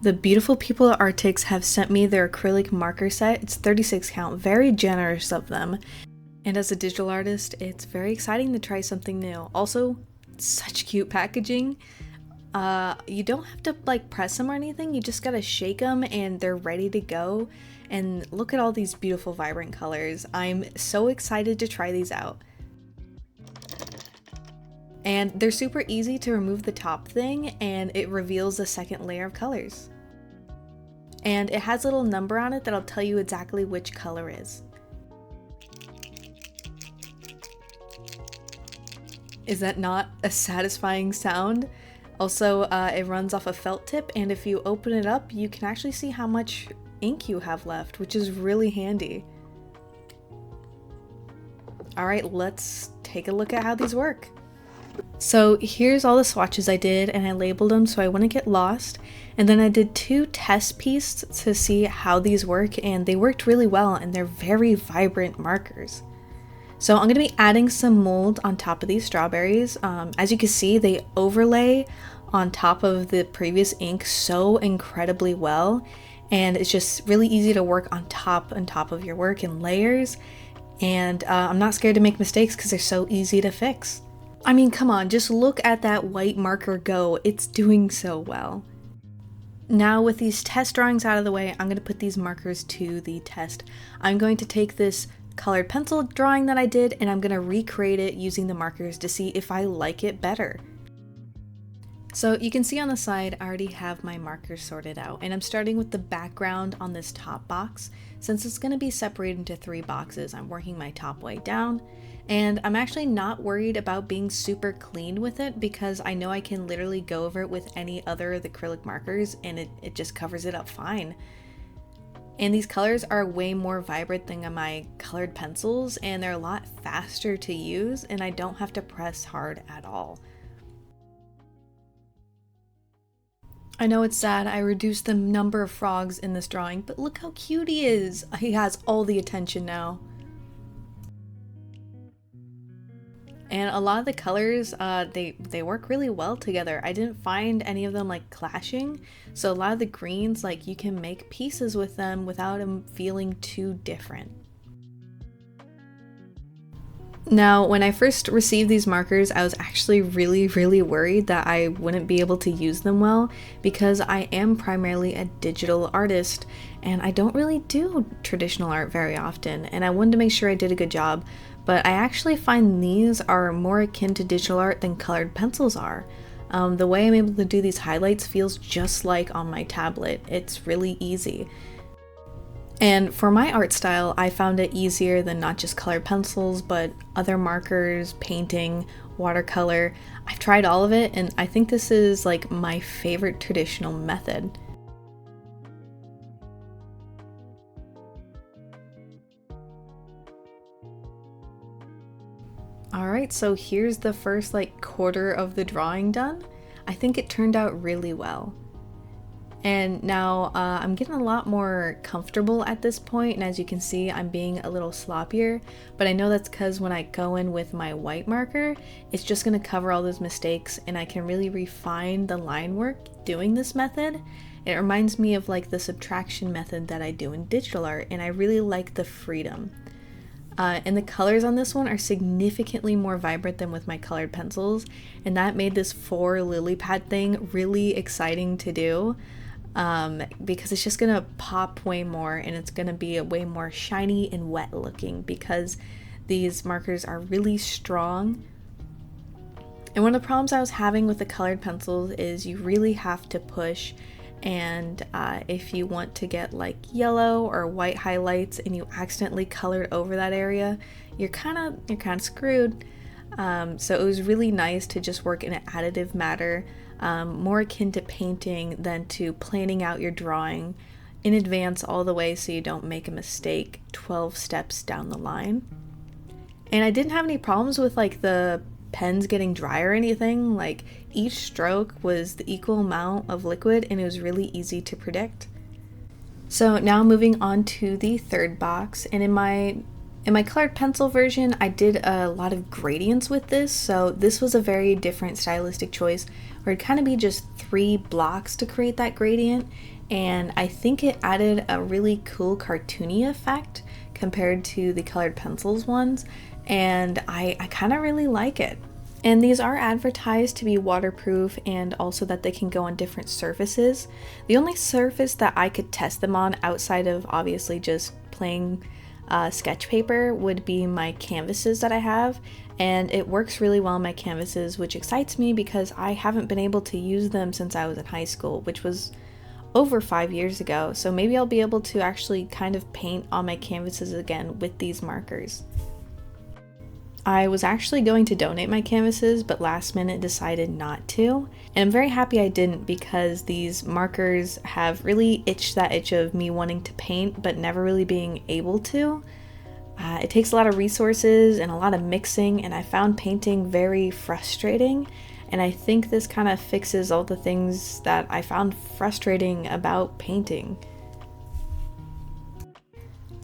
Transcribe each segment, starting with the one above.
The beautiful people at Arrtx have sent me their acrylic marker set. It's 36 count, very generous of them. And as a digital artist, it's very exciting to try something new. Also, such cute packaging. You don't have to like press them or anything, you just gotta shake them and they're ready to go. And look at all these beautiful vibrant colors. I'm so excited to try these out. And they're super easy to remove the top thing and it reveals a second layer of colors. And it has a little number on it that'll tell you exactly which color is. Is that not a satisfying sound? Also, it runs off a felt tip, and if you open it up, you can actually see how much ink you have left, which is really handy. Alright, let's take a look at how these work. So here's all the swatches I did, and I labeled them so I wouldn't get lost. And then I did 2 test pieces to see how these work, and they worked really well, and they're very vibrant markers. So I'm going to be adding some mold on top of these strawberries. As you can see, they overlay on top of the previous ink so incredibly well, and it's just really easy to work on top of your work in layers. And I'm not scared to make mistakes because they're so easy to fix. I mean, come on, just look at that white marker go. It's doing so well. Now with these test drawings out of the way, I'm going to put these markers to the test. I'm going to take this colored pencil drawing that I did and I'm going to recreate it using the markers to see if I like it better. So you can see on the side I already have my markers sorted out, and I'm starting with the background on this top box. Since it's going to be separated into 3 boxes, I'm working my top way down, and I'm actually not worried about being super clean with it because I know I can literally go over it with any other of the acrylic markers and it just covers it up fine. And these colors are way more vibrant than my colored pencils, and they're a lot faster to use, and I don't have to press hard at all. I know it's sad I reduced the number of frogs in this drawing, but look how cute he is! He has all the attention now. And a lot of the colors, they work really well together. I didn't find any of them like clashing, so a lot of the greens, like you can make pieces with them without them feeling too different. Now, when I first received these markers, I was actually really worried that I wouldn't be able to use them well because I am primarily a digital artist and I don't really do traditional art very often, and I wanted to make sure I did a good job. But I actually find these are more akin to digital art than colored pencils are. The way I'm able to do these highlights feels just like on my tablet. It's really easy. And for my art style, I found it easier than not just colored pencils, but other markers, painting, watercolor. I've tried all of it, and I think this is like my favorite traditional method. Alright, so here's the first like quarter of the drawing done. I think it turned out really well. And now I'm getting a lot more comfortable at this point, and as you can see I'm being a little sloppier, but I know that's because when I go in with my white marker, it's just going to cover all those mistakes and I can really refine the line work doing this method. It reminds me of like the subtraction method that I do in digital art, and I really like the freedom. And the colors on this one are significantly more vibrant than with my colored pencils, and that made this 4 lily pad thing really exciting to do. Because it's just gonna pop way more and it's gonna be a way more shiny and wet looking because these markers are really strong. And one of the problems I was having with the colored pencils is you really have to push, and if you want to get like yellow or white highlights and you accidentally colored over that area, you're kind of screwed. So it was really nice to just work in an additive matter, more akin to painting than to planning out your drawing in advance all the way so you don't make a mistake 12 steps down the line. And I didn't have any problems with like the pens getting dry or anything. Like each stroke was the equal amount of liquid and it was really easy to predict. So now moving on to the third box, and in my In my colored pencil version, I did a lot of gradients with this, so this was a very different stylistic choice where it'd kind of be just 3 blocks to create that gradient, and I think it added a really cool cartoony effect compared to the colored pencils ones, and I kind of really like it. And these are advertised to be waterproof and also that they can go on different surfaces. The only surface that I could test them on outside of obviously just plain sketch paper would be my canvases that I have, and it works really well on my canvases, which excites me because I haven't been able to use them since I was in high school, which was over 5 years ago. So maybe I'll be able to actually kind of paint on my canvases again with these markers. I was actually going to donate my canvases, but last minute decided not to. And I'm very happy I didn't because these markers have really itched that itch of me wanting to paint, but never really being able to. It takes a lot of resources and a lot of mixing, and I found painting very frustrating. And I think this kind of fixes all the things that I found frustrating about painting.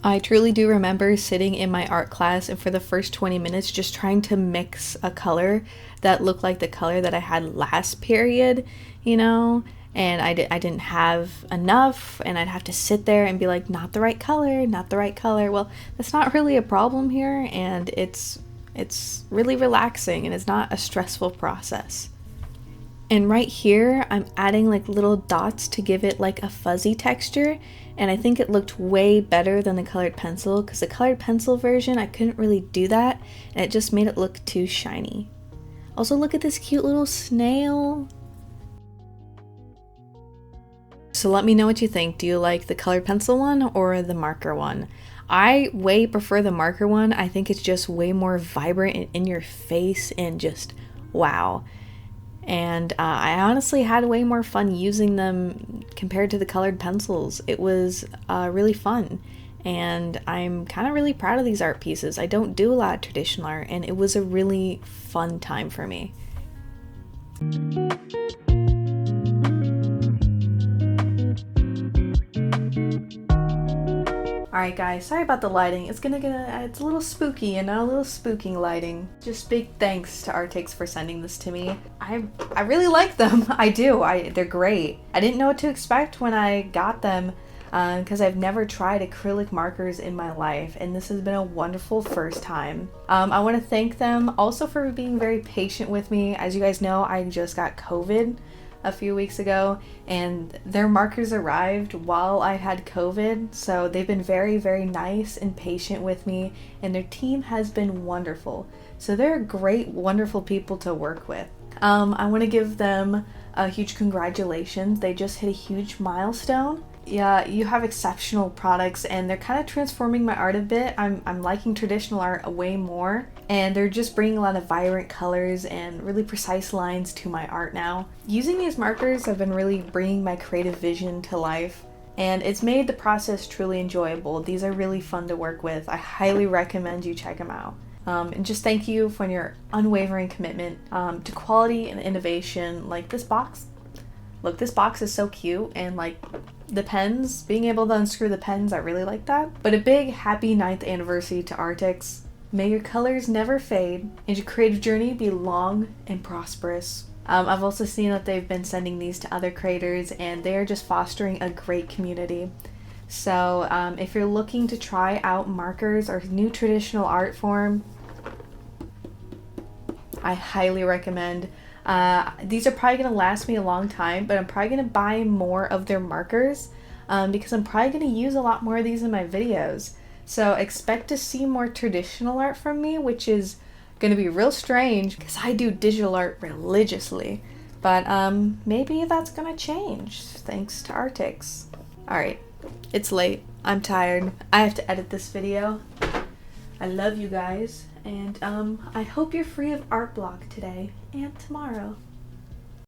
I truly do remember sitting in my art class and for the first 20 minutes just trying to mix a color that looked like the color that I had last period, you know, and I didn't have enough, and I'd have to sit there and be like, not the right color, not the right color. Well, that's not really a problem here, and it's really relaxing and it's not a stressful process. And right here, I'm adding like little dots to give it like a fuzzy texture, and I think it looked way better than the colored pencil because the colored pencil version, I couldn't really do that, and it just made it look too shiny. Also, look at this cute little snail. So let me know what you think. Do you like the colored pencil one or the marker one? I way prefer the marker one. I think it's just way more vibrant and in your face and just wow. And I honestly had way more fun using them compared to the colored pencils. It was really fun, and I'm kind of really proud of these art pieces. I don't do a lot of traditional art, and it was a really fun time for me. Alright guys, sorry about the lighting. It's a little spooky, you know, a little spooking lighting. Just big thanks to Arrtx for sending this to me. I really like them. I do. They're great. I didn't know what to expect when I got them because I've never tried acrylic markers in my life, and this has been a wonderful first time. I want to thank them also for being very patient with me. As you guys know, I just got COVID a few weeks ago, and their markers arrived while I had COVID, so they've been very, very nice and patient with me, and their team has been wonderful. So they're great, wonderful people to work with. I want to give them a huge congratulations. They just hit a huge milestone. Yeah, you have exceptional products, and they're kind of transforming my art a bit. I'm liking traditional art way more, and they're just bringing a lot of vibrant colors and really precise lines to my art now. Using these markers have been really bringing my creative vision to life, and it's made the process truly enjoyable. These are really fun to work with. I highly recommend you check them out. And just thank you for your unwavering commitment to quality and innovation. Like this box. Look, this box is so cute, and like the pens, being able to unscrew the pens, I really like that. But a big happy 9th anniversary to Arrtx. May your colors never fade and your creative journey be long and prosperous. I've also seen that they've been sending these to other creators, and they are just fostering a great community. So if you're looking to try out markers or new traditional art form, I highly recommend. These are probably going to last me a long time, but I'm probably going to buy more of their markers because I'm probably going to use a lot more of these in my videos. So expect to see more traditional art from me, which is going to be real strange because I do digital art religiously. But maybe that's going to change thanks to Arrtx. Alright, it's late. I'm tired. I have to edit this video. I love you guys. And I hope you're free of art block today and tomorrow.